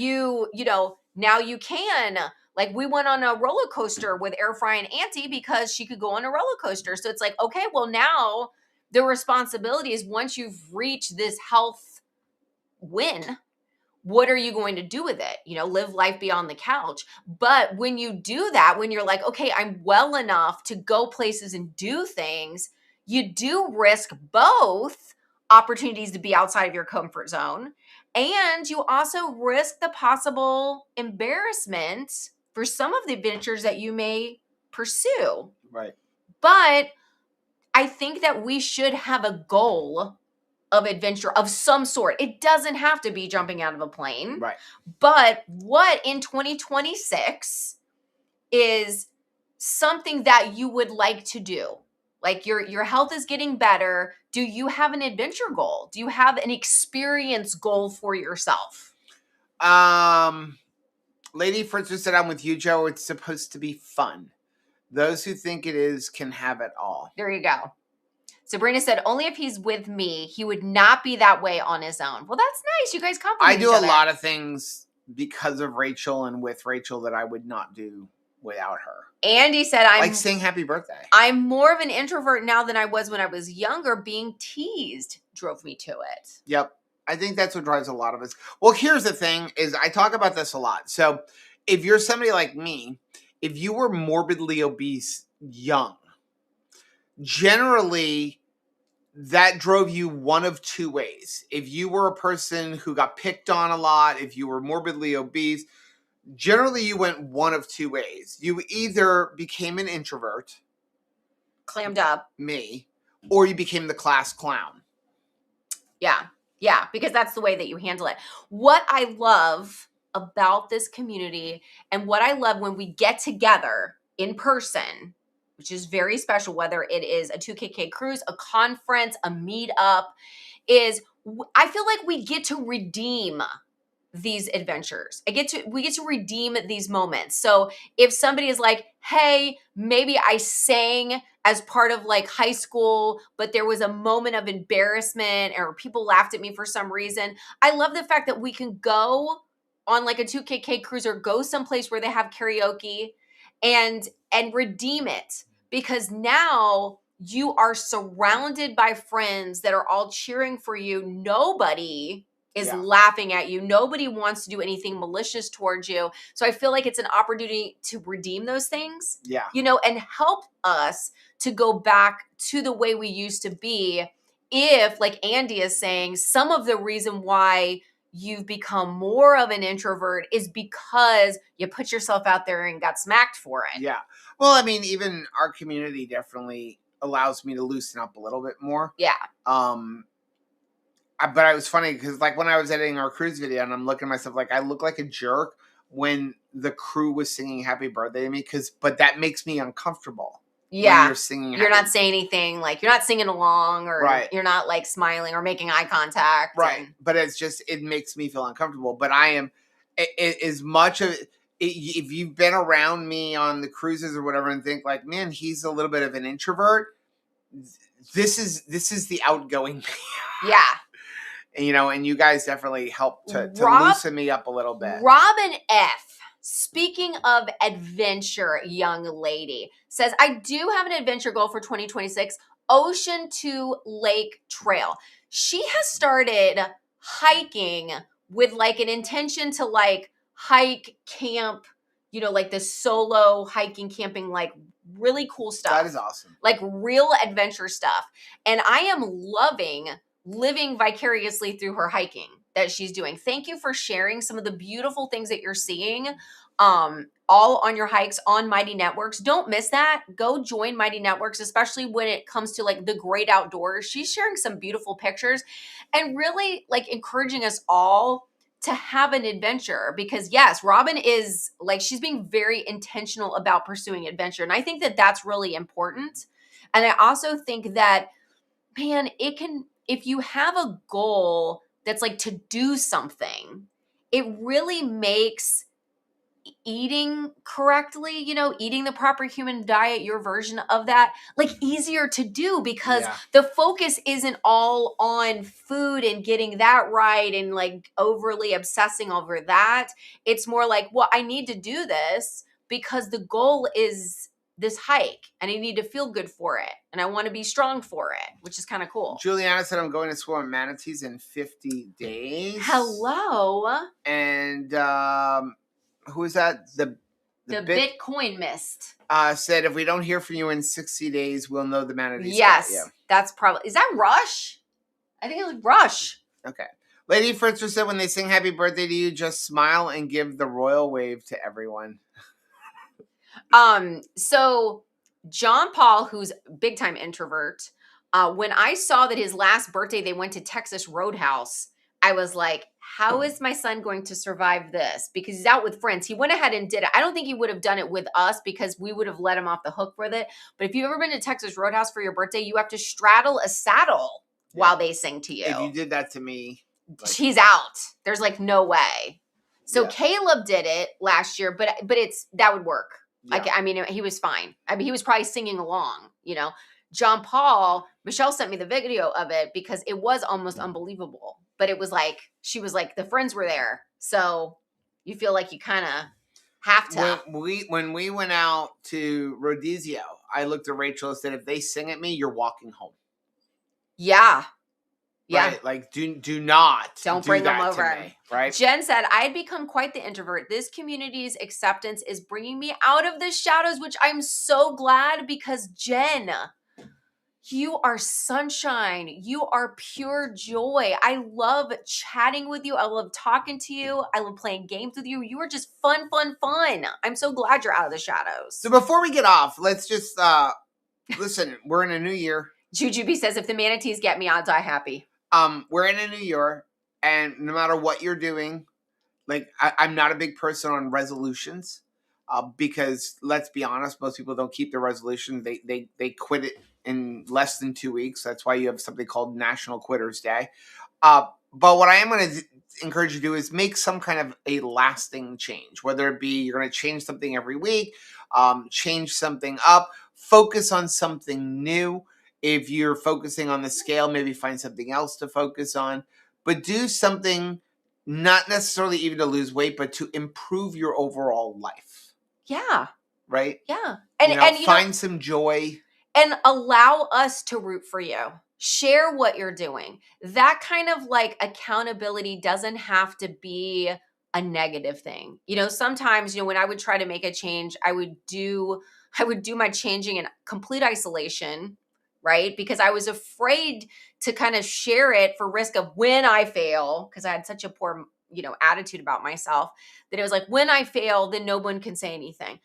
now you can. Like we went on a roller coaster with Air Fry and Auntie because she could go on a roller coaster. So it's like, okay, well now the responsibility is once you've reached this health win, what are you going to do with it? Live life beyond the couch. But when you do that, when you're like, okay, I'm well enough to go places and do things, you do risk both opportunities to be outside of your comfort zone. And you also risk the possible embarrassment for some of the adventures that you may pursue. Right. But I think that we should have a goal of adventure of some sort. It doesn't have to be jumping out of a plane. Right. But what in 2026 is something that you would like to do? Like your health is getting better. Do you have an adventure goal? Do you have an experience goal for yourself? Lady Fritz said, I'm with you, Joe. It's supposed to be fun. Those who think it is can have it all. There you go. Sabrina said, only if he's with me, he would not be that way on his own. Well, that's nice. You guys compliment each other. I other. do a lot of things because of Rachel and with Rachel that I would not do without her. Andy said, I'm like saying happy birthday. I'm more of an introvert now than I was when I was younger. Being teased drove me to it. Yep. I think that's what drives a lot of us. Well, here's the thing is I talk about this a lot. So if you're somebody like me, if you were morbidly obese young, generally that drove you one of two ways. If you were a person who got picked on a lot, if you were morbidly obese, generally you went one of two ways. You either became an introvert, clammed up, me, or you became the class clown. Yeah, because that's the way that you handle it. What I love about this community and what I love when we get together in person, which is very special, whether it is a 2KK cruise, a conference, a meetup, is I feel like we get to redeem these adventures. We get to redeem these moments. So if somebody is like, hey, maybe I sang as part of like high school, but there was a moment of embarrassment or people laughed at me for some reason. I love the fact that we can go on like a 2KK cruise or go someplace where they have karaoke and redeem it, because now you are surrounded by friends that are all cheering for you. Nobody is laughing at you. Nobody wants to do anything malicious towards you. So I feel like it's an opportunity to redeem those things. Yeah. And help us to go back to the way we used to be. If, like Andy is saying, some of the reason why you've become more of an introvert is because you put yourself out there and got smacked for it. Yeah. Well, I mean, even our community definitely allows me to loosen up a little bit more. Yeah. But it was funny because like when I was editing our cruise video and I'm looking at myself like I look like a jerk when the crew was singing happy birthday to me but that makes me uncomfortable. Yeah. When you're singing you're not saying anything, like you're not singing along or you're not like smiling or making eye contact. Right. But it makes me feel uncomfortable. But I am as much of if you've been around me on the cruises or whatever and think like, man, he's a little bit of an introvert. This is the outgoing. Yeah. And you guys definitely helped to loosen me up a little bit. Robin F., speaking of adventure, young lady, says, I do have an adventure goal for 2026, Ocean to Lake Trail. She has started hiking with like an intention to like hike, camp, like this solo hiking, camping, like really cool stuff. That is awesome. Like real adventure stuff. And I am loving living vicariously through her hiking that she's doing. Thank you for sharing some of the beautiful things that you're seeing all on your hikes on Mighty Networks. Don't miss that. Go join Mighty Networks, especially when it comes to like the great outdoors. She's sharing some beautiful pictures and really like encouraging us all to have an adventure, because yes, Robin is like, she's being very intentional about pursuing adventure. And I think that that's really important. And I also think that, man, if you have a goal that's like to do something, it really makes eating correctly, eating the proper human diet, your version of that, like easier to do, because the focus isn't all on food and getting that right and like overly obsessing over that. It's more like, well, I need to do this because the goal is this hike and I need to feel good for it and I want to be strong for it, which is kind of cool. Juliana said I'm going to school on manatees in 50 days. Hello. And who is that? The Bitcoin mist. Said if we don't hear from you in 60 days, we'll know the manatees. Yes, that's probably. Is that Rush? I think it was Rush. Okay. Lady Fritzer said when they sing happy birthday to you, just smile and give the royal wave to everyone. So John Paul, who's big time introvert, when I saw that his last birthday they went to Texas Roadhouse, I was like, how is my son going to survive this? Because he's out with friends. He went ahead and did it. I don't think he would have done it with us because we would have let him off the hook with it. But if you've ever been to Texas Roadhouse for your birthday, you have to straddle a saddle while they sing to you. If you did that to me, he's out. There's like no way. So Caleb did it last year, but that would work. Yeah. I mean, he was fine. I mean, he was probably singing along, you know. John Paul, Michelle sent me the video of it because it was almost unbelievable. But it was like, she was like, the friends were there. So you feel like you kind of have to. When we went out to Rodizio, I looked at Rachel and said, if they sing at me, you're walking home. Yeah. Yeah. Right? Like, do not Don't bring them over. To me, right? Jen said, I had become quite the introvert. This community's acceptance is bringing me out of the shadows, which I'm so glad because Jen, you are sunshine. You are pure joy. I love chatting with you. I love talking to you. I love playing games with you. You are just fun, fun, fun. I'm so glad you're out of the shadows. So before we get off, let's just listen. We're in a new year. Jujubee says, if the manatees get me, I'll die happy. We're in a new year, and no matter what you're doing, like I'm not a big person on resolutions, because let's be honest, most people don't keep their resolution. They quit it in less than 2 weeks. That's why you have something called National Quitters Day. But what I am going to encourage you to do is make some kind of a lasting change, whether it be you're going to change something every week, change something up, focus on something new. If you're focusing on the scale, maybe find something else to focus on, but do something not necessarily even to lose weight, but to improve your overall life. Yeah. Right? Yeah. And find some joy. And allow us to root for you. Share what you're doing. That kind of like accountability doesn't have to be a negative thing. You know, sometimes, you know, when I would try to make a change, I would do my changing in complete isolation, right? Because I was afraid to kind of share it for risk of when I fail, because I had such a poor, you know, attitude about myself that it was like, when I fail, then no one can say anything.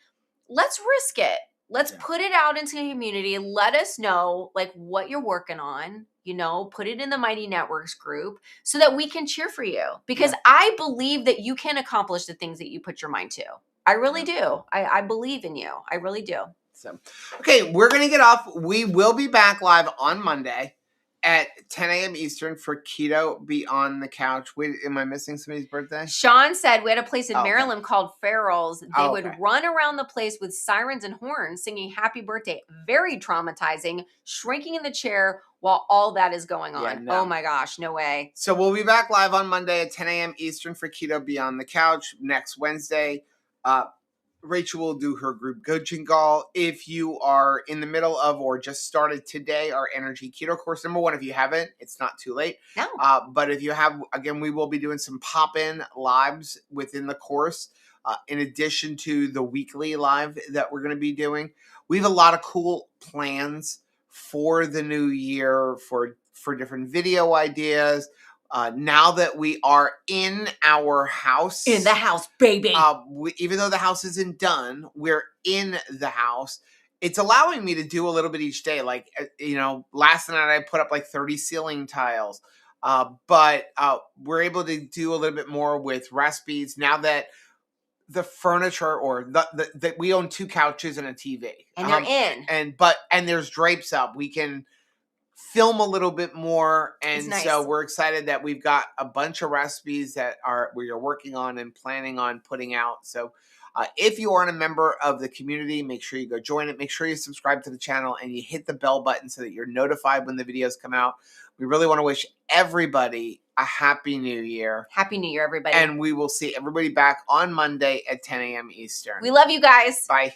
Let's risk it. Let's put it out into the community. Let us know like what you're working on, you know, put it in the Mighty Networks group so that we can cheer for you, because I believe that you can accomplish the things that you put your mind to. I really do. I believe in you. I really do. So, okay, we're going to get off. We will be back live on Monday at 10 a.m. Eastern for Keto Beyond the Couch. Wait, am I missing somebody's birthday? Sean said we had a place in Maryland called Farrell's. They would run around the place with sirens and horns singing happy birthday. Very traumatizing, shrinking in the chair while all that is going on. Yeah, no. Oh my gosh, no way. So we'll be back live on Monday at 10 a.m. Eastern for Keto Beyond the Couch. Next Wednesday, Rachel will do her group coaching call. If you are in the middle of or just started today our energy keto course, number one, if you haven't, it's not too late. No. But if you have, again, we will be doing some pop-in lives within the course, in addition to the weekly live that we're going to be doing. We have a lot of cool plans for the new year for different video ideas. Now that we are in our house. In the house, baby. Even though the house isn't done, we're in the house. It's allowing me to do a little bit each day. Like, you know, last night I put up like 30 ceiling tiles. But we're able to do a little bit more with recipes now that the furniture or that we own 2 couches and a TV. And they're in. And there's drapes up. We can film a little bit more, and nice. So we're excited that we've got a bunch of recipes that we are working on and planning on putting out. So if you aren't a member of the community, make sure you go join it. Make sure you subscribe to the channel and you hit the bell button so that you're notified when the videos come out. We really want to wish everybody a happy new year. Happy New Year, everybody. And we will see everybody back on Monday at 10 a.m. Eastern. We love you guys. Bye.